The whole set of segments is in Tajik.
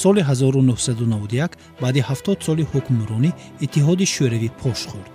соли 1991 баъди 70 соли ҳукмронӣ Иттиҳоди шӯравӣ пош хӯрд.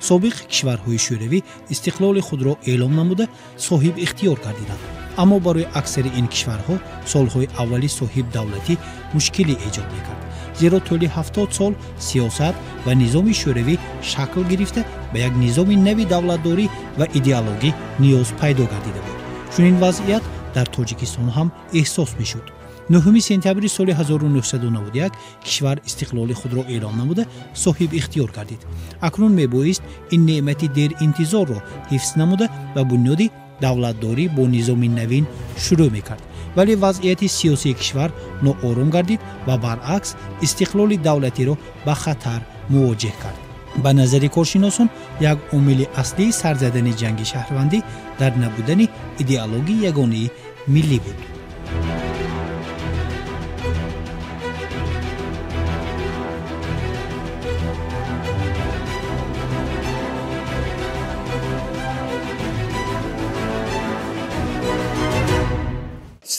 собиқ кишварҳои шӯравӣ истиқлоли худро эълон намуда соҳиб ихтиёр гардиданд. аммо барои аксари ин кишварҳо солҳои аввали соҳибдавлатӣ мушкиле эҷод мекард, зеро тӯли 70 сол сиёсат ва низоми шӯравӣ шакл гирифта ба як низоми нави давлатдорӣ ва идеологӣ ниёз пайдо гардида буд. чунин вазъият дар Тоҷикистон ҳам эҳсос мешуд. 9 сентябри соли 1991 кишвар истиқлоли худро эълон намуда соҳиб ихтиёр гардид. акнун мебоист ин неъмати деринтизорро ҳифз намуда ба бунёди давлатдорӣ бо низоми навин шурӯъ мекард. вале вазъияти сиёсии кишвар ноором гардид ва баръакс истиқлоли давлатиро ба хатар мувоҷеҳ кард. ба назари коршиносон як омили аслии сарзадани ҷанги шаҳрвандӣ дар набудани идеологии ягонаи миллӣ буд.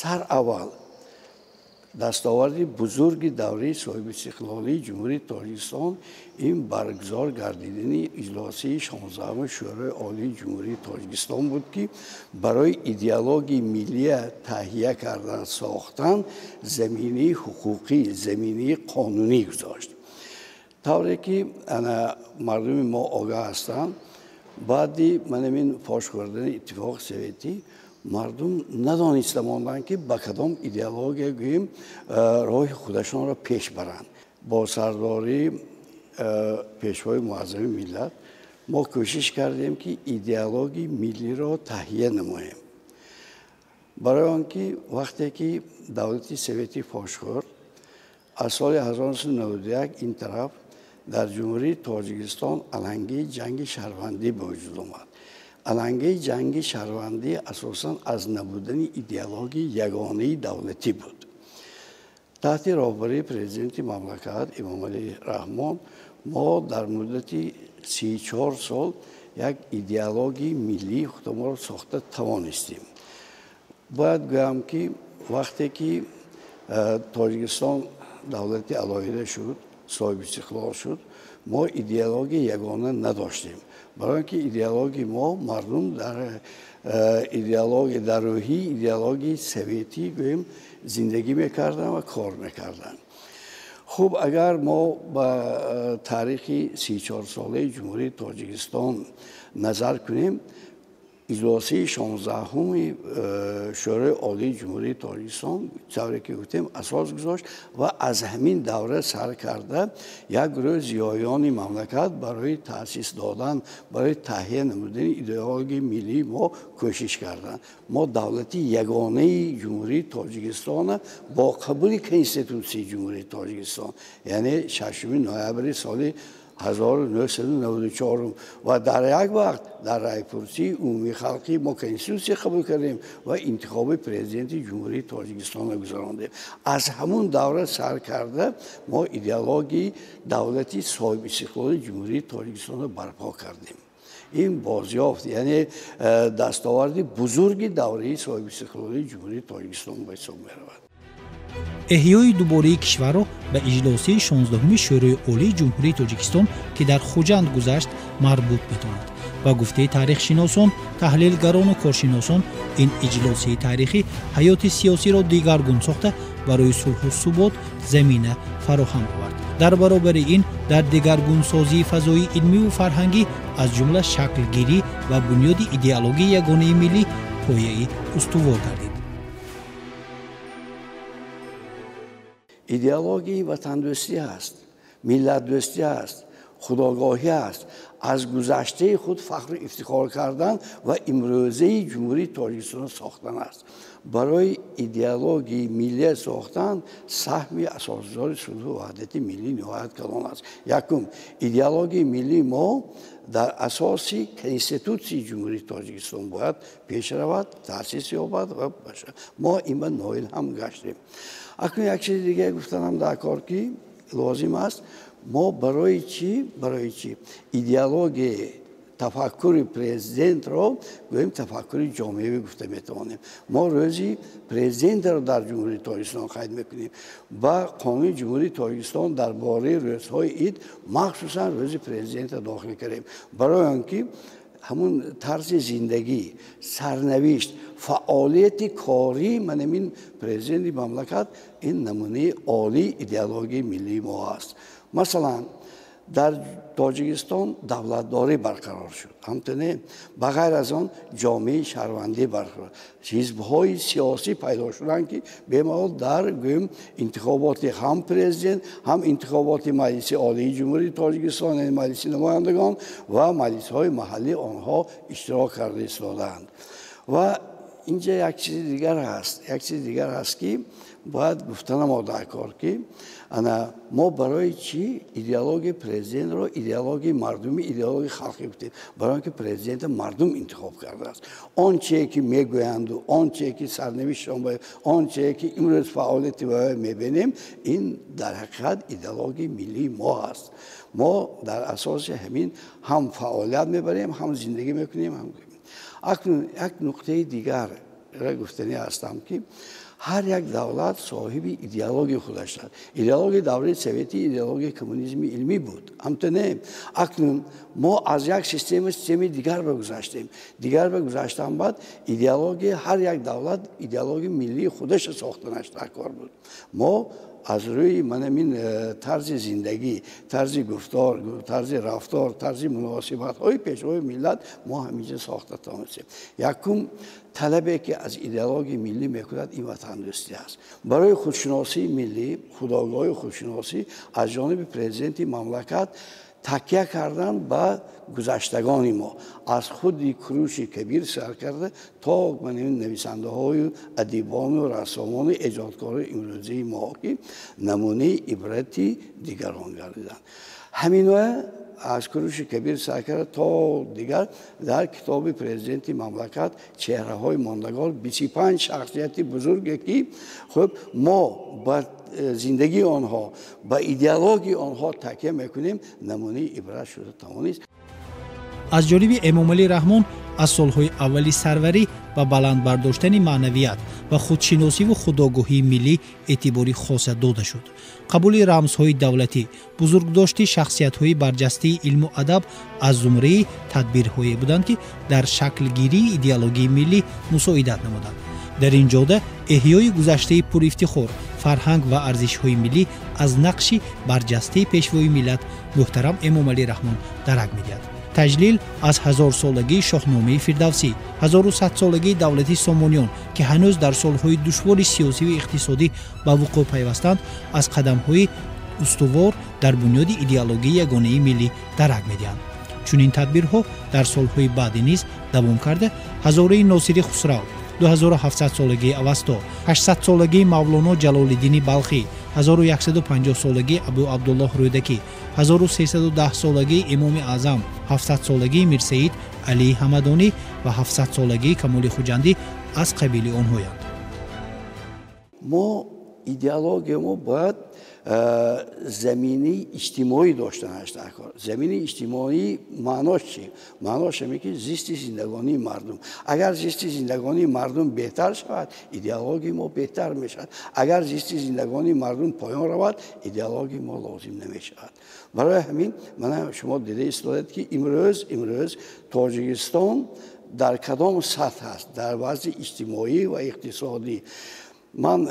сар аввал дастоварди бузурги давраи соҳибистиқлолии ҷумҳурии Тоҷикистон ин баргузор гардидани иҷлосии 16 шӯрои олии ҷумҳурии Тоҷикистон буд, ки барои идеологияи миллия таҳия кардан сохтан заминаи ҳуқуқӣ, заминаи қонунӣ гузошт. тавре ки мардуми мо огаҳ ҳастанд, баъди манамин фош кардани иттифоқи советӣ мардум надониста монданд ки ба кадом идеология гӯем роҳи худашонро пеш баранд. бо сардории пешвои муаззами миллат мо кӯшиш кардем ки идеологияи миллиро таҳия намоем. барои он ки вақте ки давлати советӣ фош хӯрд, аз соли 1991 ин тараф дар ҷумҳурии Тоҷикистон алангаи ҷанги шаҳрвандӣ ба вуҷуд омад. алангаи ҷанги шаҳрвандӣ асосан аз набудани идеологияи ягонаи давлатӣ буд. таҳти роҳбарии президенти мамлакат Эмомалии Раҳмон мо дар муддати 34 сол як идеологияи миллии худамонро сохта тавонистем. бояд гӯям ки вақте ки Тоҷикистон давлати алоҳида шуд, соҳибистиқлол шуд, мо идеологияи ягона надоштем. барои ки идеологияи мо мардум дар рӯҳии идеологияи советӣ гӯем зиндагӣ мекарданд ва кор мекарданд. хуб, агар мо ба таърихи 34-солаи ҷумҳурии Тоҷикистон назар кунем, иҷлосии 16-уми шӯрои олии ҷумҳурии Тоҷикистон тавре ки гуфтем асос гузошт ва аз ҳамин давра сар карда як гурӯҳ зиёёни мамлакат барои таъсис додан, барои таҳия намудани идеологияи миллии мо кӯшиш карданд. мо давлати ягонаи ҷумҳурии Тоҷикистона бо қабули конститутсияи ҷумҳурии Тоҷикистон, яъне 6 ноябри соли 1994 ва дар як вақт дар райпурсии умумии халқӣ мо конститутсия қабул кардем ва интихоби президенти ҷумҳурии Тоҷикистонро гузарондем. аз ҳамун давра сар карда мо идеологияи давлати соҳибистиқлолии ҷумҳурии Тоҷикистонро барпо кардем. ин бозёфт, яъне дастоварди бузурги давраи соҳибистиқлолии ҷумҳурии Тоҷикистон ба ҳисоб меравад. эҳёи дубораи кишварро ба иҷлосии 16 шӯрои олии ҷумҳурии Тоҷикистон ки дар Хуҷанд гузашт марбут метавонад. ба гуфтаи таърихшиносон, таҳлилгарону коршиносон, ин иҷлосии таърихӣ ҳаёти сиёсиро дигаргун сохта барои сулҳу субот замина фароҳам овард. дар баробари ин дар дигаргунсозии фазои илмиву фарҳангӣ аз ҷумла шаклгирӣ ва бунёди идеологияи ягонаи миллӣ пояи устувор гардид. идеологияи ватандӯстӣ аст, миллатдӯстӣ аст, худогоҳӣ аст, аз гузаштаи худ фахру ифтихор кардан ва имрӯзаи ҷумҳурии Тоҷикистон сохтан аст. барои идеологияи миллия сохтан саҳми асосгузори сулҳу ваҳдати миллӣ ниҳоят калон аст. якум, идеологияи миллии мо дар асоси конститутсияи ҷумҳурии Тоҷикистон бояд пеш равад, таъсис ёбад ва бошад. мо ин ба ноил ҳам гаштем. акнун як чизи дигаре гуфтанам дар кор ки лозим аст, мо барои чӣ идеологияи تفکر پرزیدنت رو گوییم تفکر جامعه گفته میتوانیم. ما روزی پرزیدنت رو در جمهوری تاجیکستان قید میکنیم و قانون جمهوری تاجیکستان درباره روزهای عید مخصوصا روز پرزیدنت داخل کردیم برای آنکه همون طرز زندگی، سرنوشت، فعالیت کاری من این پرزیدنت مملکت این نمونه عالی ایدئولوژی ملی ما است. مثلا در تاجیکستان دولتداری برقرار شد. همچنین بغیر از آن جامعه شهروندی برقرار. حزب‌های سیاسی پیدا شدند که به‌محال در گویم انتخابات هم پرزیدنت هم انتخابات مجلس عالی جمهوری تاجیکستان، مجلس نمایندگان و مجلس‌های محلی آنها اشتراک کرده ایستادند. و اینجا یک چیز دیگر هست که باید گفتن ما در کار که ما برای چی ایدئولوژی پرزیدنت رو ایدئولوژی مردمی، ایدئولوژی خلقی بودیم؟ برای اینکه پرزیدنت مردم انتخاب کرده است. آنچه که میگویند و آنچه که سرنوشتشان باید، آنچه که امروز فعالیت باید میبینیم، این در حقیقت ایدئولوژی ملی ما است. ما در اساس همین هم فعالیت میبریم، هم زندگی میکنیم، هم اکنون یک نقطه دیگر را گفتنی هستم که هر یک دولت صاحب ایدئولوژی خودش داشت. ایدئولوژی دوره سوویتی ایدئولوژی کمونیسم علمی بود. همچنین اکنون ما از یک سیستم دیگر بگذشتیم. بعد ایدئولوژی هر یک دولت ایدئولوژی ملی خودش ساختنش در کار بود. ما از روی من طرز زندگی، طرز گفتار، طرز رفتار، طرز مناسبت های پیشروی ملت ما همینجا ساخته تانستیم. یکم طلبی که از ایدئولوژی ملی میکند این وطن دوستی است. برای خودشناسی ملی، خودآگاهی خودشناسی از جانب پرزیدنت مملکت تکیه کردن به گذشتگان ما، از خود کروش کبیر سر کرده تا نویسنده های ادیبان و رسامان ایجادکار امروزی ما که نمونه عبرتی دیگران گردیدند. همین از کروش کبیر سر کرده تا دیگر در کتاب پرزیدنت مملکت چهره های ماندگار 25 شخصیت بزرگی که خب ما با زندگی آنها با ایدئولوژی آنها تکیه میکنیم نمونه عبرت شده توانست. از جانب امام علی رحمان از سالهای اولی سروری و بلند برداشتن معنویت و خودشناسی و خودآگاهی ملی اعتباری خاص داده شد. قبول رمزهای دولتی، بزرگداشتی شخصیت‌های برجسته علم و ادب از زمره تدبیرهایی بودند که در شکل گیری ایدئولوژی ملی مساعدت نمودند. در این جاده احیای گذشته پر افتخار، فرهنگ و ارزش‌های ملی از نقش برجسته پیشوای ملت محترم امام علی رحمان درک می‌دهد. تجلیل از 1000 سالگی شاهنامه فردوسی، 1100 سالگی دولت سامانیان که هنوز در سالهای دشوار سیاسی و اقتصادی به وقوع پیوستند از قدم‌های استوار در بنیاد ایدئولوژی یگانه ملی درک می‌دهند. چون این تدبیرها در سالهای بعدی نیز دوام کرده، هزاره ناصری خسرو، 2700 سالگی اوستا، 800 سالگی مولانا جلال الدین بلخی، 1150 سالگی ابو عبدالله رودکی، 1310 سالگی امام اعظم، 700 سالگی میر سید علی حمدانی و 700 سالگی کمال خوجندی از قبیل آنهایند. ما ایدئولوژی ما باید زمینه اجتماعی داشتنش در کار. زمینه اجتماعی معناش چی؟ معناش اینه که زیست زندگانی مردم. اگر زیست زندگانی مردم بهتر شود، ایدئولوژی ما بهتر میشود. اگر زیست زندگانی مردم پایان رود، ایدئولوژی ما لازم نمیشود. برای همین من شما دیده استادید که امروز تاجیکستان در کدام سطح است در وضع اجتماعی و اقتصادی. من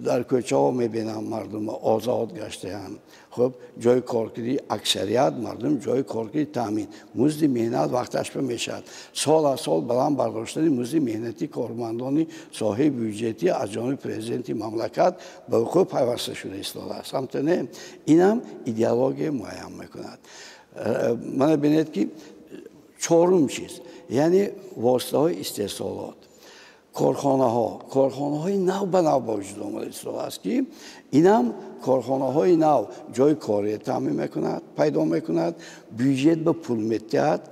در کوچه ها میبینم مردم آزاد گشته‌اند. خب جای کارکردی اکثریت مردم جای کارکردی تامین، مزد مهنت وقتش میشد. سال از سال بلند برداشتن مزد مهنتی کارمندان صاحب بودجتی از جانب پرزیدنت مملکت به وقوع پیوسته شده ایستاده است. همچنین اینم ایدئولوژی معین میکند. من ببینید که چهارم چیز یعنی واسطه های استحصالات، کارخانه های نو به نو با وجود آمده است که اینم کارخانه‌های نو جای کاری تامین میکند پیدا میکند بودجه به پول میدهد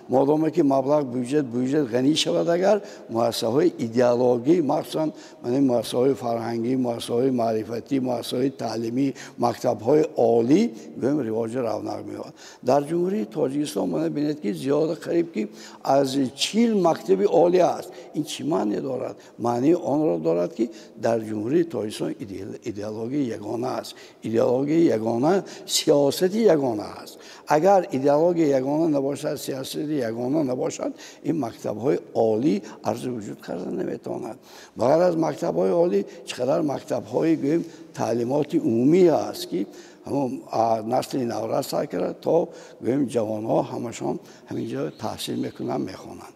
مادامی که مبلغ بودجه غنی شود اگر مؤسسه‌های ایدئولوژی مخصوصا مؤسسه‌های فرهنگی مؤسسه‌های معرفتی مؤسسه‌های تعلیمی مکتب‌های عالی به رواج رونق می‌یابد در جمهوری تاجیکستان من ببینید که زیاد قریب که از 40 مکتب عالی است این چی معنی دارد معنی آن را دارد که در جمهوری تاجیکستان ایدئولوژی یگانه است ایدئولوژی یگانه سیاست یگانه است اگر ایدئولوژی یگانه نباشد سیاست یگانه نباشد این مکتب‌های عالی عرض وجود کردن نمیتواند بغیر از مکتب‌های عالی چقدر مکتب‌های تعلیمات عمومی است که نسل نو را سعی کرده تا جوان‌ها همشان همینجا تحصیل میکنن میخوانند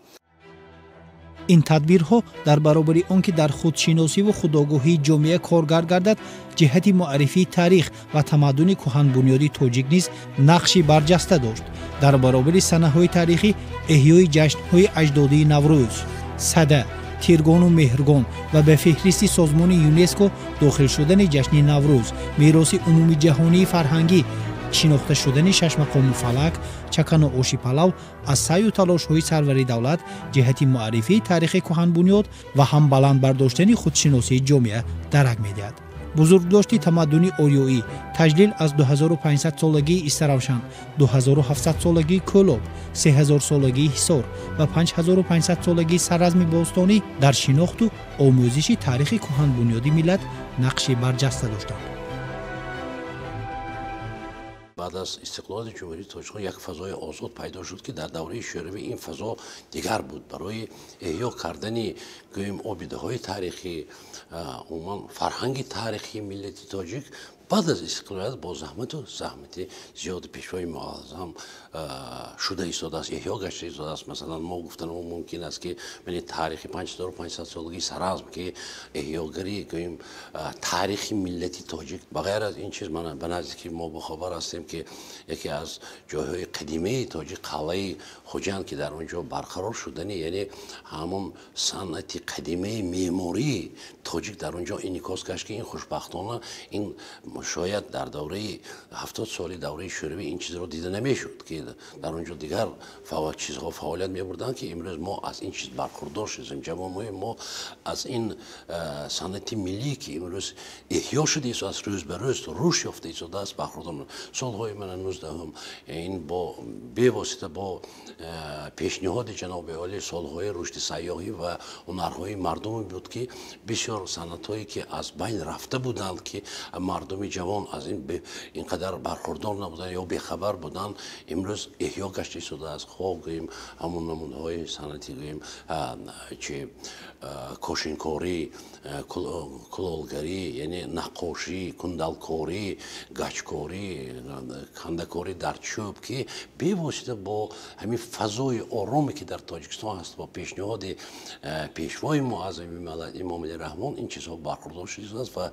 این تدبیرها در برابر آنکه در خودشناسی و خودآگاهی جامعه کارگر گردد جهت معرفی تاریخ و تمدن کهن بنیادی تاجیک نیز نقشی برجسته داشت در برابر سنه‌های تاریخی احیای جشن‌های اجدادی نوروز سده تیرگان و مهرگان و به فهرست سازمان یونسکو داخل شدن جشن نوروز میراث عمومی جهانی فرهنگی شناخته شدن شش مقام فلک چکن و آشی پلو از سعی و تلاش‌های سروری دولت جهت معرفی تاریخ کهن بنیاد و هم بلند برداشتن خودشناسی جامعه درک می‌دهد بزرگداشتی تمدنی آریایی تجلیل از 2500 سالگی استروشن 2700 سالگی کولوب 3000 سالگی حصار و 5500 سالگی سررزم باستانی در شناخت و آموزش تاریخ کهن بنیادی ملت نقشی برجسته داشتند بعد از استقلال جمهوری تاجیکستان یک فضای آزاد پیدا شد که در دوره شوروی این فضا دیگر بود برای احیا کردن آبیده‌های تاریخی عموما فرهنگ تاریخی ملت تاجیک بعد از استقلال با زحمت زیاد پیشوای معظم شده ایستاده است احیا گشته ایستاده است مثلا ما گفتن ممکن است که من تاریخ 5500 سالگی سررزم که احیاگری گوییم تاریخ ملت تاجیک بغیر از این چیز من به نزدیکی ما بخبر هستیم که یکی از جایهای قدیمی تاجیک قلعه خوجند که در اونجا برقرار شدن یعنی همون صنعت قدیمی معماری تاجیک در اونجا انعکاس گشت که این خوشبختانه این شاید در دوره 70 سالی دوره شوروی این چیز رو دیده نمیشد که در اونجا دیگر چیزها فعالیت می‌بردن که امروز ما از این چیز برخوردار شدیم جوامع ما از این صنعت ملی که امروز احیا شده است از روز به روز رشد یافته است برخوردار سالهای من 19 این با به واسطه با پیشنهاد جناب عالی سالهای رشد سیاحی و هنرهای مردم بود که بسیار صنعت‌هایی که از بین رفته بودند که مردم جوان از این اینقدر برخوردار نبودن یا بیخبر بودن امروز احیا گشته شده است خواب گوییم همون نمونه‌های صنعتی گوییم چه کوشنکاری کلالگری یعنی نقاشی کندالکاری گچکاری کندکاری در چوب که به واسطه با همین فضای آرامی که در تاجیکستان هست با پیشنهاد پیشوای معظم ملت امام علی رحمان این چیزها برخوردار شده است و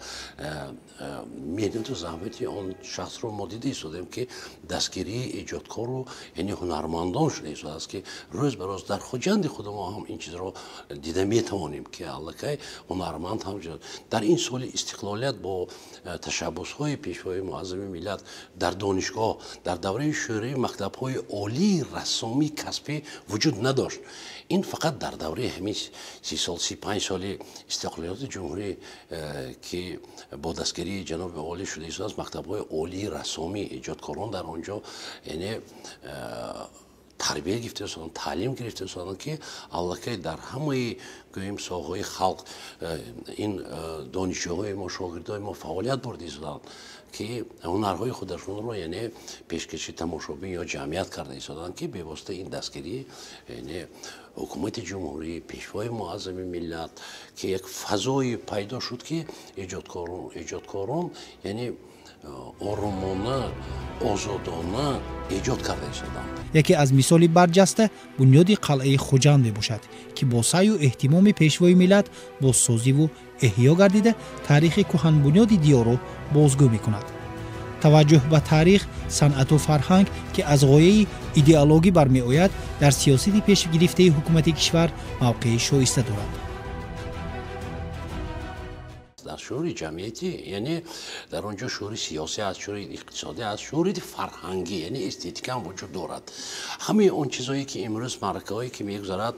میدونید و زحمتی آن شخص رو ما دیده ایستادیم که دستگیری ایجادکار رو یعنی هنرمندان شده ایستاده است که روز به روز در خوجند خود ما هم این چیز رو دیده میتوانیم که الکی هنرمند هم شد در این سال استقلالیت با تشبس‌های پیشوای معظم ملت در دانشگاه در دوره شوروی مکتب‌های عالی رسامی کسبی وجود نداشت این فقط در دوره همین 30 سال 35 سالی استقلالیت جمهوری که با دستگیری جناب عالی شده است از مکتب‌های عالی رسامی ایجادکاران در آنجا یعنی تربیه گرفته شدن تعلیم گرفته شدن که الکی در همه گوییم ساحه‌های خلق این دانشجوهای ما شاگردای ما فعالیت برده شدن که هنرهای خودشون رو یعنی پیشکشی تماشابین یا جمعیت کرده ایستادن که به واسطه این دستگیری یعنی حکومت جمهوری پیشوای معظم ملت که یک فضای پیدا شد که ایجادکاران یعنی آرامانه آزادانه ایجاد کرده شدند. یکی از مثالی برجسته بنیاد قلعه خوجند میباشد که با سعی و اهتمام پیشوای ملت بازسازی و احیا گردیده تاریخ کهن بنیاد دیار را بازگو میکند. توجه به تاریخ، صنعت و فرهنگ که از غایه ایدئولوژی برمی آید در سیاست پیش گرفته حکومت کشور موقع شایسته دارد. در شعور جمعیتی، یعنی در اونجا شعور سیاسی است، شعور اقتصادی است، شعور فرهنگی یعنی استتیک هم وجود دارد. همه اون چیزایی که امروز معرکه هایی که میگذارد،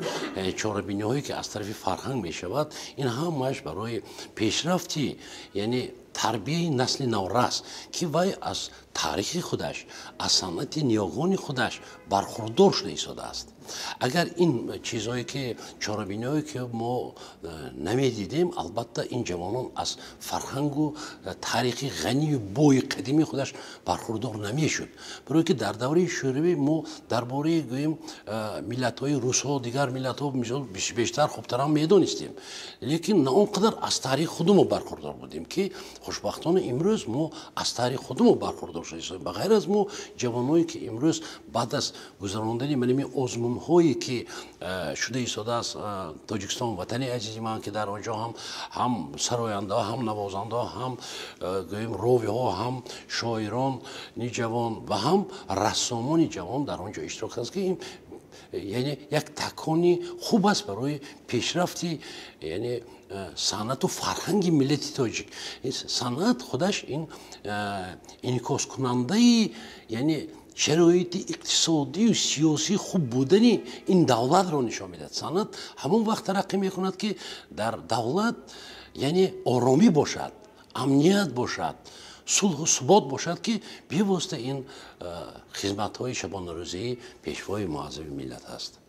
چاره‌بینی هایی که از طرف فرهنگ میشود، این همش برای پیشرفتی یعنی تربیه نسل نورس که وای از تاریخ خودش، از صنعت نیاگان خودش برخوردار شده ایستاده است. اگر این چیزهایی که چاره‌بینی‌هایی که ما نمیدیدیم، البته این جوانان از فرهنگ و تاریخ غنی و بوی قدیمی خودش برخوردار نمیشد. برای که در دوره شوروی ما درباره گوییم ملت‌های روس و دیگر ملت‌ها بیشتر خوبتر هم میدونستیم، لیکن نه اونقدر از تاریخ خودمون برخوردار بودیم که خوشبختانه امروز ما از تاریخ خودمون برخوردار شدیم. بغیر از ما جوانایی که امروز بعد از گذراندن من آزمون‌هایی که شده ایستاده است، تاجیکستان وطن عزیز من که در آنجا هم سراینده هم نوازنده هم گوییم روی ها هم شاعران جوان و هم رسامان جوان در آنجا اشتراک است که این یعنی یک تکانی خوب است برای پیشرفتی یعنی صنعت و فرهنگ ملت تاجیک. صنعت خودش این انعکاس کننده یعنی شرایط اقتصادی و سیاسی خوب بودن این دولت را نشان میدهد. صنعت همون وقت ترقی میکند که در دولت یعنی آرامی باشد، امنیت باشد، صلح و ثبات باشد که به واسطه این خدمت‌های شبانه روزی پیشوای معظم ملت است.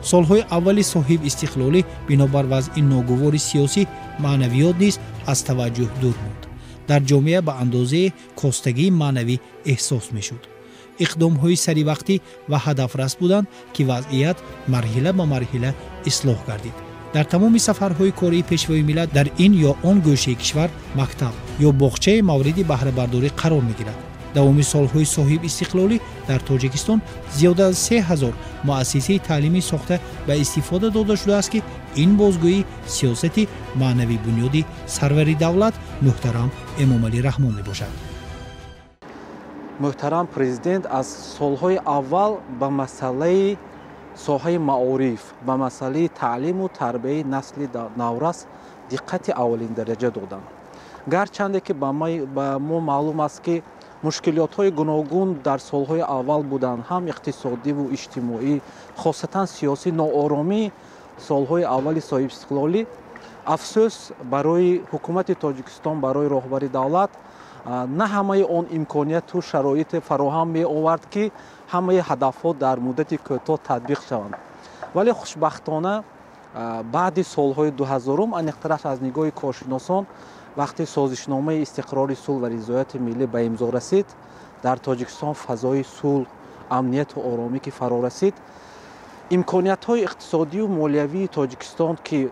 سالهای اولی صاحب استقلالی بنابر وضع ناگوار سیاسی معنویات نیز از توجه دور بود. در جامعه به اندازه کاستگی معنوی احساس میشد. اقدام‌های سری وقتی و هدفرس بودند که وضعیت مرحله به مرحله اصلاح گردید. در تمام سفرهای کاری پیشوای ملت در این یا آن گوشه کشور مکتب یا باغچه مورد بهره برداری قرار می‌گیرد. دوام سالهای صاحب استقلالی در تاجیکستان زیاده از 3000 مؤسسه تعلیمی ساخته و استفاده داده شده است که این بازگویی سیاست معنوی بنیادی سروری دولت محترم امامعلی رحمان میباشد. محترم پرزیدنت از سالهای اول به مسئله ساحه معارف، به مسئله تعلیم و تربیه نسل نورس دقت اولین درجه دادند. گرچند که به ما معلوم است که مشکلات‌های گوناگون در سالهای اول بودند، هم اقتصادی و اجتماعی، خاصتا سیاسی ناآرامی سالهای اولی صاحب استقلالی. افسوس برای حکومت تاجیکستان، برای راهبری دولت نه همه آن امکانیت و شرایط فراهم می آورد که همه هدف‌ها در مدت کوتاه تطبیق شوند. ولی خوشبختانه بعد سالهای 2000 انیقترش از نگاه کارشناسان وقتی سازشنامه استقرار صلح و رضایت ملی به امضا رسید، در تاجیکستان فضای صلح، امنیت و آرامی که فرا رسید، امکانیت‌های اقتصادی و مالیوی تاجیکستان که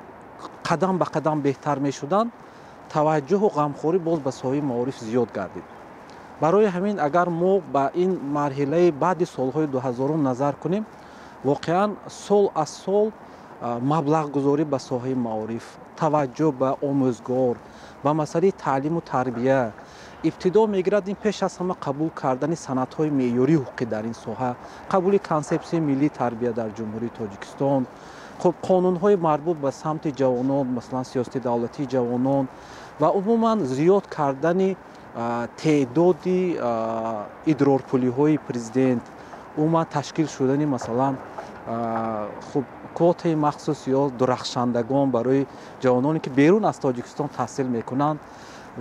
قدم به قدم بهتر می‌شدند، توجه و غمخوری باز به ساحه معارف زیاد گردید. برای همین اگر ما به این مرحله بعد سالهای 2000 نظر کنیم، واقعاً سال از سال مبلغ گذاری به ساحه معارف، توجه به آموزگار و مسئله تعلیم و تربیه ابتدا میگیرد. این پیش از همه قبول کردن سندهای معیاری حقوقی در این ساحه، قبول کنسپسی ملی تربیه در جمهوری تاجیکستان، خب قانونهای مربوط به سمت جوانان، مثلا سیاست دولتی جوانان و عموما زیاد کردن تعداد ادرارپولی های پرزیدنت، عموما تشکیل شدن مثلا خب کوته مخصوص یا درخشندگان برای جوانانی که بیرون از تاجیکستان تحصیل میکنند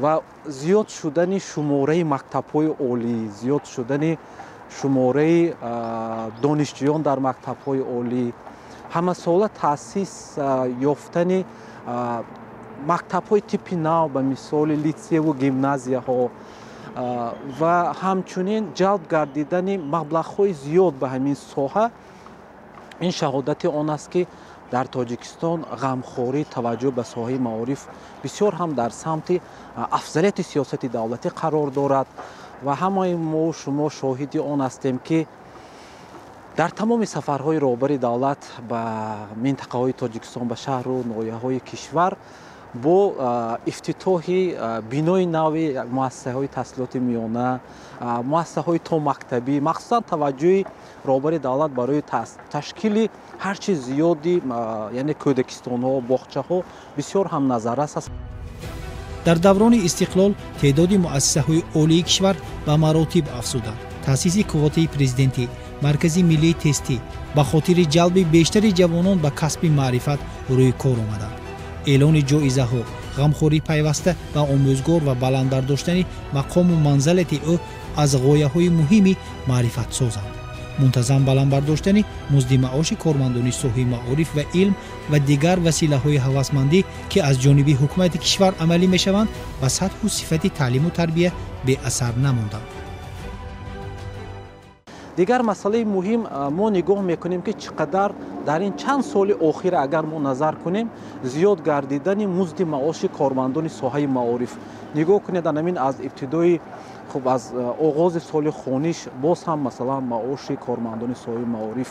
و زیاد شدن شماره مکتب‌های عالی، زیاد شدن شماره دانشجویان در مکتب‌های عالی، همه ساله تأسیس یافتن مکتب‌های تیپ نو به مثال لیسه و گیمنازیاها و همچنین جلب گردیدن مبلغ‌های زیاد به همین ساحه، این شهادت آن است که در تاجیکستان غمخوری توجه به ساحه معارف بسیار هم در سمت افضلیت سیاست دولتی قرار دارد و همه ما شما شاهدی آن هستیم که در تمام سفرهای راهبری دولت به منطقه های تاجیکستان، به شهر و ناحیه های کشور، با افتتاح بینای نوی مؤسسه های تحصیلات میانه، مؤسسه های تا مکتبی، مخصوصا توجه راهبری دولت برای تشکیل هرچی زیادی یعنی کودکستان ها، باغچه ها بسیار هم نظر است. дар даврони истиқлол теъдоди муассисаҳои олии кишвар ба маротиб афзуданд. таъсиси қувватии президентӣ, маркази миллии тестӣ ба хотири ҷалби бештари ҷавонон ба касби маърифат рӯи кор омаданд. эълони ҷоизаҳо, ғамхорӣ пайваста ба омӯзгор ва баландбардоштани мақому манзалати ӯ аз ғояҳои муҳими маърифатсозанд. мунтазам баландбардоштани музди маоши кормандони соҳаи маориф ва илм ва дигар василаҳои ҳавасмандӣ ки аз ҷониби ҳукумати кишвар амалӣ мешаванд ба сатҳу сифати таълиму тарбия беасар намонданд. дигар масъалаи муҳим мо нигоҳ мекунем ки чӣ қадар дар ин чанд соли охир агар мо назар кунем зиёд гардидани музди маоши кормандони соҳаи маориф. нигоҳ кунед анамин аз ибтидои аз оғози соли хониш боз ҳам масалан маоши кормандони соҳаи маориф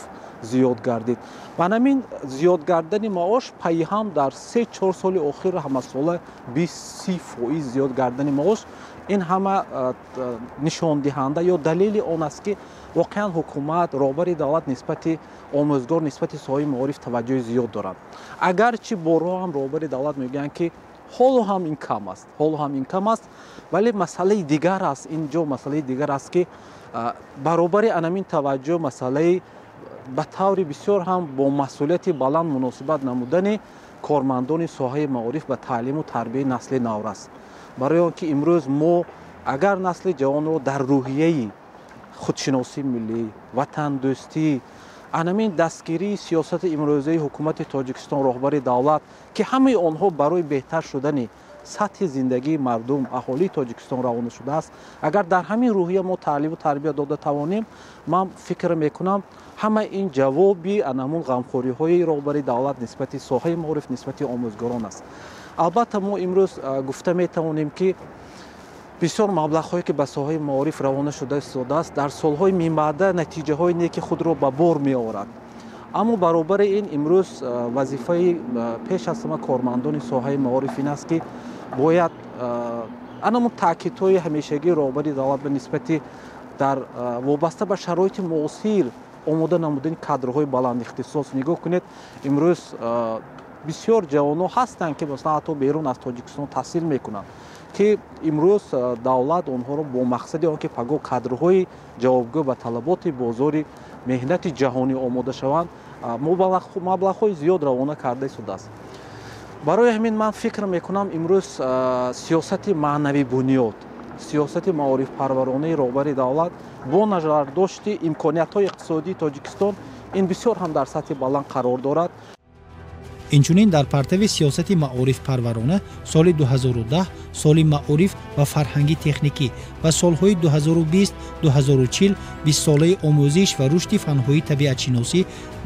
зиёд гардид. банамин зиёд гардидани маош пайҳам дар 3-4 соли охир ҳамасола 20-30% зиёд гардидани маош ин ҳама нишондиҳанда ё далели он аст ки воқеан ҳукумат роҳбари давлат нисбати омӯзгор нисбати соҳаи маориф таваҷҷӯҳи зиёд дорад. агарчи борҳо ҳам роҳбари давлат мегӯянд ки ҳоло ҳам ин кам аст, вале масъалаи дигар аст. инҷо масъалаи дигар аст ки баробари анамин таваҷҷӯҳ масъалаи ба таври бисёр ҳам бо масъулияти баланд муносибат намудани кормандони соҳаи маориф ба таълиму тарбияи насли наврас. барои он ки имрӯз мо агар насли ҷавонро дар рӯҳияи худшиносии миллӣ, ватандӯстӣ, анамин дастгирии сиёсати имрӯзаи ҳукумати тоҷикистон, роҳбари давлат ки ҳамаи онҳо барои беҳтар шудани сатҳи зиндагии мардум, аҳолии тоҷикистон равона шудааст. агар дар ҳамин рӯҳия мо таълиму тарбия дода тавонем, ман фикр мекунам ҳама ин ҷавоби анамун ғамхориҳои роҳбари давлат нисбати соҳаи маориф, нисбати омӯзгорон аст. албатта мо имрӯз гуфта метавонем ки бисёр маблағҳое ки ба соҳаи маориф равона шудааст дар солҳои минбаъда натиҷаҳои неки худро ба бор меорад. аммо баробари ин имрӯз вазифаи пеш аз ҳама кормандони соҳаи маориф ин аст ки бояд анамун таъкидҳои ҳамешагии роҳбари давлат ба нисбати дар вобаста ба шароити муосир омода намудани кадрҳои баландихтисос. нигоҳ кунед имрӯз бисёр ҷавонҳо ҳастанд ки масалан ҳатто берун аз тоҷикистон таҳсил мекунанд ки имрӯз давлат онҳоро бо мақсади он ки паго кадрҳои ҷавобгӯ ба талаботи бозори меҳнати ҷаҳонӣ омода шаванд маблағҳои зиёд равона карда истодааст. барои ҳамин ман фикр мекунам имрӯз сиёсати маънавӣ бунёд, сиёсати маорифпарваронаи роҳбари давлат бо назардошти имкониятҳои иқтисодии тоҷикистон ин бисёр ҳам дар сатҳи баланд қарор дорад. инчунин дар партави сиёсати маорифпарварона соли 2010 соли маориф ва фарҳанги техникӣ ва солҳои 2020-2040 20-солаи омӯзиш ва рушди фанҳои табиатшиносӣ,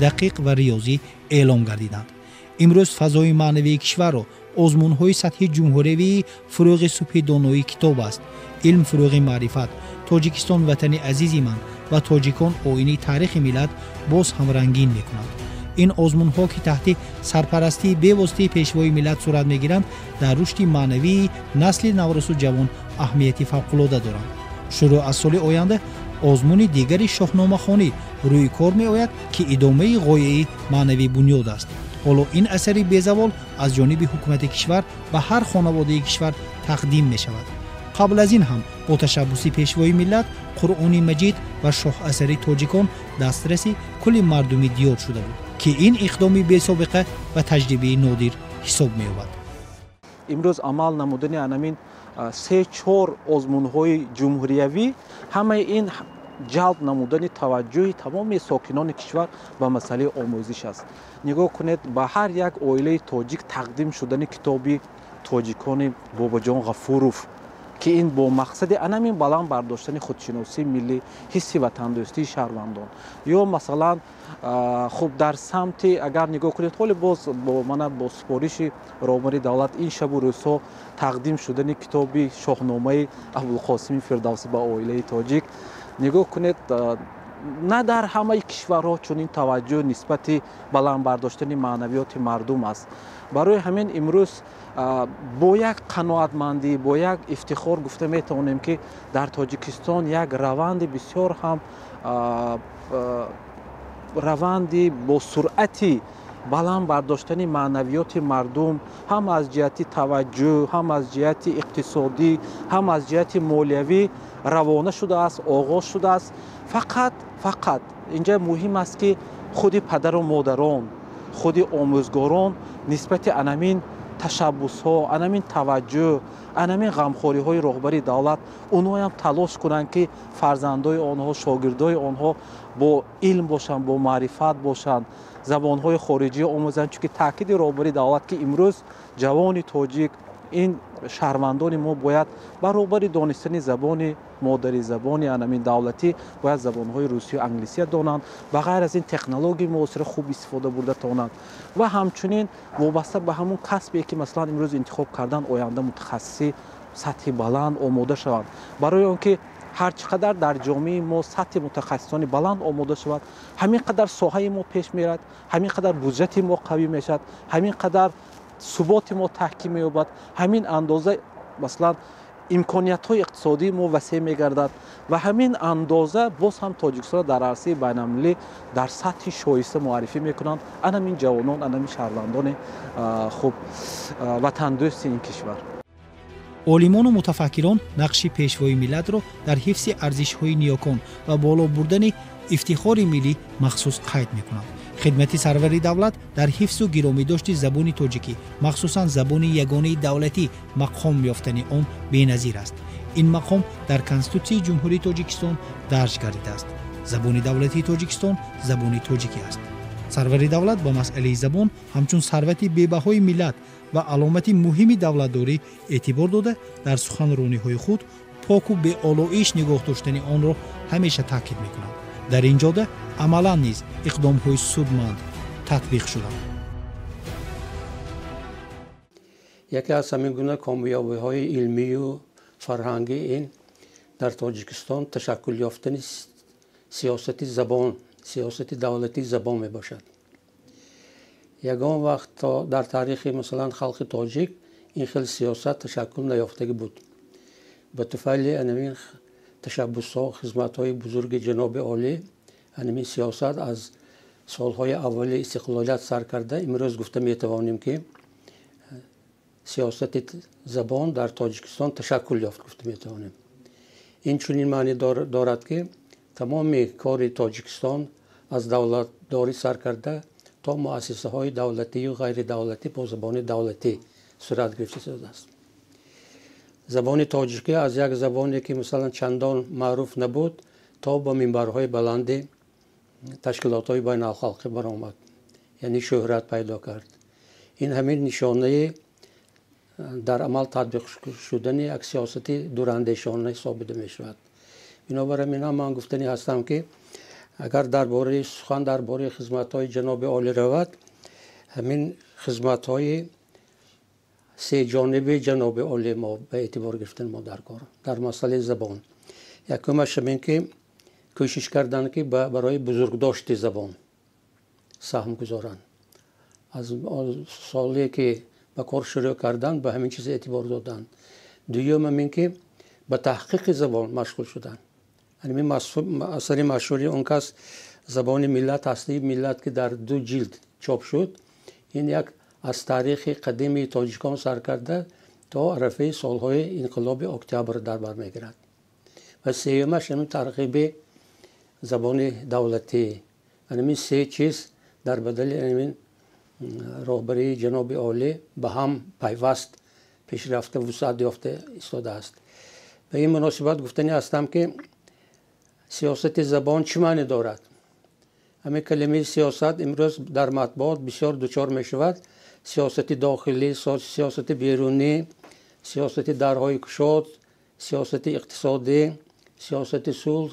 дақиқ ва риёзӣ эълон гардиданд. имрӯз фазои маънавии кишварро озмунҳои сатҳи ҷумҳуриявии фурӯғи субҳи доноӣ китоб аст, илм фурӯғи маърифат, тоҷикистон ватани азизи ман ва тоҷикон оини таърихи миллат боз ҳам рангин мекунанд. ин озмунҳо ки таҳти сарпарастии бевоситаи пешвои миллат сурат мегиранд, дар рушди маънавии насли наврасу ҷавон аҳамияти фавқулода доранд. шурӯъ аз соли оянда озмуни дигари шоҳномахонӣ рӯи кор меояд ки идомаи ғояи маънавӣ бунёд аст. ҳоло ин асари безавол аз ҷониби ҳукумати кишвар ба ҳар хонаводаи кишвар тақдим мешавад. қабл аз ин ҳам бо ташаббуси пешвои миллат қуръони маҷид ва шоҳасари тоҷикон дастраси кулли мардуми диёр шуда буд ки ин иқдоми бесобиқа ва таҷрибаи нодир ҳисоб меёбад. имрӯз амал намудани анамин 3-4 озмунҳои ҷумҳуриявӣ ҳамаи ин ҷалб намудани таваҷҷӯҳи тамоми сокинони кишвар ба масъалаи омӯзиш аст. нигоҳ кунед ба ҳар як оилаи тоҷик тақдим шудани китоби тоҷикони бобоҷон ғафуров ки ин бо мақсади анамин баланд бардоштани худшиносии миллӣ, ҳисси ватандӯстии шаҳрвандон ё масалан хуб дар самти агар нигоҳ кунед ҳоли боз бо супориши роҳбари давлат ин шабу рӯзҳо тақдим шудани китоби шоҳномаи абулқосими фирдавсӣ ба оилаи тоҷик. нигоҳ кунед на дар ҳамаи кишварҳо чунин таваҷҷӯҳ нисбати баландбардоштани маънавиёти мардум аст. барои ҳамин имрӯз бо як қаноатмандӣ, бо як ифтихор гуфта метавонем ки дар тоҷикистон як раванди бисёр ҳам раванди бо суръати баланд бардоштани маънавиёти мардум ҳам аз ҷиҳати таваҷҷӯҳ, ҳам аз ҷиҳати иқтисодӣ, ҳам аз ҷиҳати молиявӣ равона шудааст, оғоз шудааст. фақат инҷа муҳим аст ки худи падару модарон, худи омӯзгорон нисбати анамин ташаббусҳо, анамин таваҷҷӯҳ, анамин ғамхориҳои роҳбари давлат онҳоям талош кунанд ки фарзандои онҳо, шогирдои онҳо бо илм бошанд, бо маърифат бошанд, забонҳои хориҷӣ омӯзанд. чунки таъкиди роҳбари давлат ки имрӯз ҷавони тоҷик, ин шаҳрвандони мо бояд баробари донистани забони модари забони анамин давлатӣ бояд забонҳои русию англисия донанд, ба ғайр аз ин технологияи муосира хуб истифода бурда тонанд ва ҳамчунин вобаста ба ҳамун касбе ки маслан имрӯз интихоб кардан оянда мутахассиси сатҳи баланд омода шаванд. барои он ки ҳар чӣ қадар дар ҷомеаи мо сатҳи мутахассисони баланд омода шавад, ҳамин қадар соҳаи мо пеш мерад, ҳамин қадар буҷети мо қавӣ мешавад, ҳамин қадар суботи мо таҳким меёбад, ҳамин андоза маслан имкониятҳои иқтисодии мо васеъ мегардад ва ҳамин андоза боз ҳам тоҷикистонро дар арсаи байналмилӣ дар сатҳи шоиста муаррифӣ мекунанд анамин ҷавонон, анамин шаҳрвандони хуб ватандӯсти ин кишвар. олимону мутафаккирон нақши пешвои миллатро дар ҳифзи арзишҳои ниёкон ва боло бурдани ифтихори миллӣ махсус қайд мекунанд. خدمت سرور دولت در حفظ و گرامیداشت زبان تاجیکی مخصوصا زبان یگانه دولتی مقام یافتن آن بی‌نظیر است. این مقام در کنستیتوسیون جمهوری تاجیکستان درج گردیده است. زبان دولتی تاجیکستان زبان تاجیکی است. سرور دولت با مسئله زبان همچون ثروت بی‌بهای ملت و علامت مهمی دولتداری اعتبار داده در سخنرانی‌های خود پاک و بی‌آلایش نگاه داشتن آن را همیشه تاکید می‌کند. در این جاده عملاً نیز اقدام‌های سودمند تطبیق شده. یکی از همین گونه کامیابی‌های علمی و فرهنگی این در تاجیکستان تشکل یافتن سیاست زبان، سیاست دولتی زبان میباشد. یگان وقت در تاریخ مثلا خلق تاجیک این خیلی سیاست تشکل نیافتگی بود. به طفیل انمین تشبس‌ها، خدمت‌های بزرگ جناب عالی، انمین سیاست از سالهای اول استقلالیت سر کرده. امروز گفته میتوانیم که سیاست زبان در تاجیکستان تشکل یافت گفته میتوانیم. این چنین معنی دارد که تمام کار تاجیکستان از دولت داری سر کرده تا مؤسسه های دولتی و غیر دولتی با زبان دولتی صورت گرفته شده است. زبان تاجیکی از یک زبانی که مثلا چندان معروف نبود تا با منبرهای بلند تشکیلات های بین الخلقی برآمد، یعنی شهرت پیدا کرد. این همین نشانه در عمل تطبیق شدن یک سیاست دوراندیشانه ثابت می شود. بنابراین من گفتنی هستم که اگر درباره سخن درباره خدمت‌های جناب عالی رود، همین خدمت‌های سه جانبه جناب عالی ما به اعتبار گرفتن ما در کار در مسئله زبان. یکمش همین که کوشش کردن که برای بزرگداشت زبان سهم گذارن. از سالی که به کار شروع کردن به همین چیز اعتبار دادن. دوم همین که به تحقیق زبان مشغول شدن. همین اثر مشهوری اون کس زبان ملت هستی ملت که در 2 جلد چاپ شد، این یک از تاریخ قدیمی تاجیکان سر کرده تا عرفه سالهای انقلاب اکتبر در بر میگیرد. و سومش همین ترغیب زبان دولتی. همین 3 چیز در بدل همین راهبری جناب عالی به هم پیوست پیشرفته وسعت یافته ایستاده است. به این مناسبت گفتنی هستم که سیاست زبان چه معنی دارد؟ همین کلمه سیاست امروز در مطبوعات بسیار دچار می شود. سیاست داخلی، سیاست بیرونی، سیاست درهای گشاد، سیاست اقتصادی، سیاست صلح.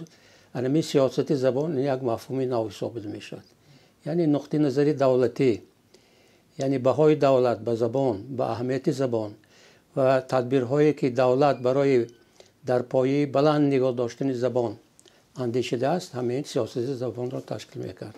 همین سیاست زبان یک مفهوم نو ثابت می شود. یعنی نقطه نظری دولتی، یعنی بهای دولت به زبان، به اهمیت زبان و تدبیرهایی که دولت برای در پایه بلند نگاه داشتن زبان اندیشیده است، همین سیاست زبان را تشکیل می‌کرد.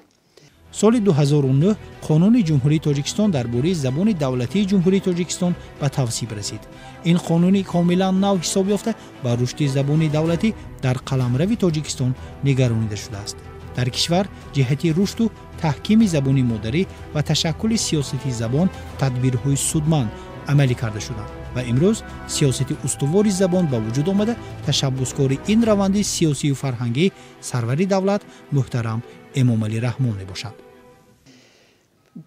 سال 2009 قانون جمهوری تاجیکستان درباره زبان دولتی جمهوری تاجیکستان به تصویب رسید. این قانون کاملا نو حساب یافته با رشد زبان دولتی در قلمرو تاجیکستان نگرانیده شده است. дар кишвар ҷиҳати рушду таҳкими забони модарӣ ва ташаккули сиёсати забон тадбирҳои судманд амалӣ карда шуданд ва имрӯз сиёсати устувори забон ба вуҷуд омада ташаббускори ин раванди сиёсию фарҳангӣ сарвари давлат муҳтарам эмомалӣ раҳмон мебошад.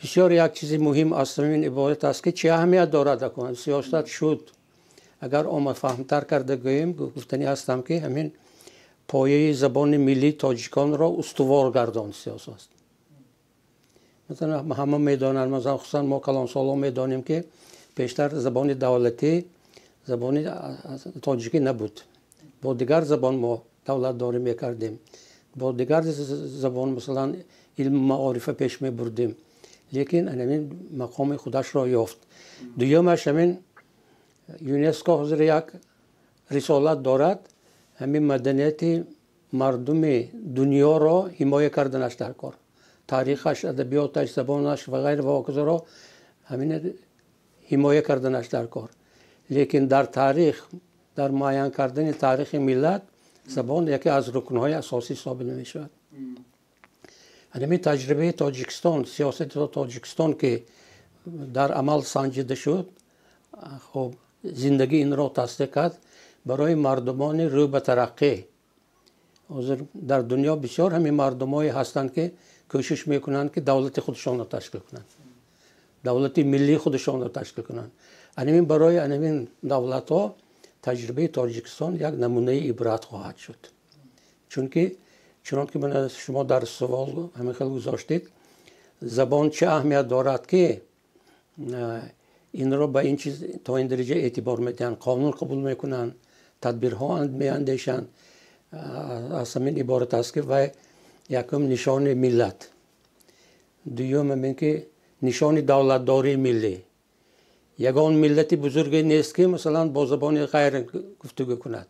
бисёр як чизи муҳим аз ҳамин иборат аст ки чӣ аҳамият дорад сиёсат шуд агар омадфаҳмтар карда гӯем гуфтанӣ ҳастам ки ҳамин пояи забони миллии тоҷиконро устувор гардонд сиёсат. مثلا ҳама медонанд хусусан мо калонсоло медонем ки пештар забони давлатӣ забони тоҷикӣ набуд. бо дигар забон мо давлатдорӣ мекардем, бо дигар забон масалан илми маорифа пеш мебурдем, лекин ҳамин мақоми худашро ёфт. дуюмаш ҳамин юнеско ҳозир як рисолат дорад ҳамин маданияти мардуми дунёро ҳимоя карданаш дар кор, таърихаш, адабиёташ, забонаш ва ғайр ва ҳоказоро ҳамин ҳимоя карданаш дар кор. лекин дар таърих, дар муайян кардани таърихи миллат забон яке аз рукнҳои асосӣ собит мешавад. ҳамин таҷрибаи Тоҷикистон, сиёсати Тоҷикистон ки дар амал санҷида шуд, хуб зиндагӣ инро тасдиқ кард барои мардумони рӯ ба тараққӣ. ҳозир дар дунё бисёр ҳамин мардумое ҳастанд ки кӯшиш мекунанд ки давлати худшонро ташкил кунанд, давлати миллии худшонро ташкил кунанд. ҳамин барои ҳамин давлатҳо таҷрибаи Тоҷикистон як намунаи ибрат хоҳад шуд. чунки чунонки шумо дар savol ҳамин хел гузоштед, забон чӣ аҳамият дорад ки инро ба ин чиз то ин дараҷа эътибор медиҳанд, қонун қабул мекунанд, тадбирҳо меандешанд. аз ҳамин иборат аст ки вай якум нишони миллат, дуюм ҳамин ки нишони давлатдории миллӣ. ягон миллати бузурге нест ки масалан бо забони ғайр гуфтугӯ кунад,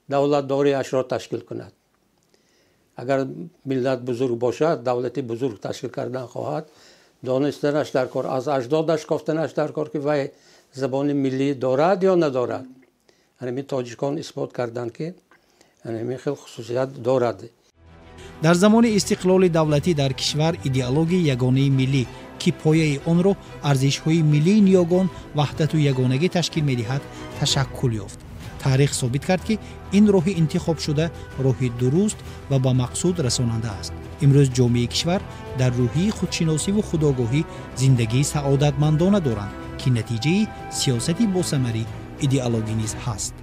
давлатдориашро ташкил кунад. агар миллат бузург бошад, давлати бузург ташкил кардан хоҳад, донистанаш дар кор, аз аҷдодаш кофтанаш дар кор ки вай забони миллӣ дорад ё надорад. ҳамин тоҷикон исбот карданд ки ҳамин хел хусусият дорад. дар замони истиқлоли давлатӣ дар кишвар идеологияи ягонаи миллӣ ки пояи онро арзишҳои миллии ниёгон ваҳдату ягонагӣ ташкил медиҳад ташаккул ёфт. таърих собит кард ки ин роҳи интихоб шуда роҳи дуруст ва ба мақсуд расонанда аст. имрӯз ҷомеаи кишвар дар рӯҳии худшиносиву худогоҳӣ зиндагии саодатмандона доранд ки натиҷаи сиёсати босамарӣ идеологӣ низ ҳаст.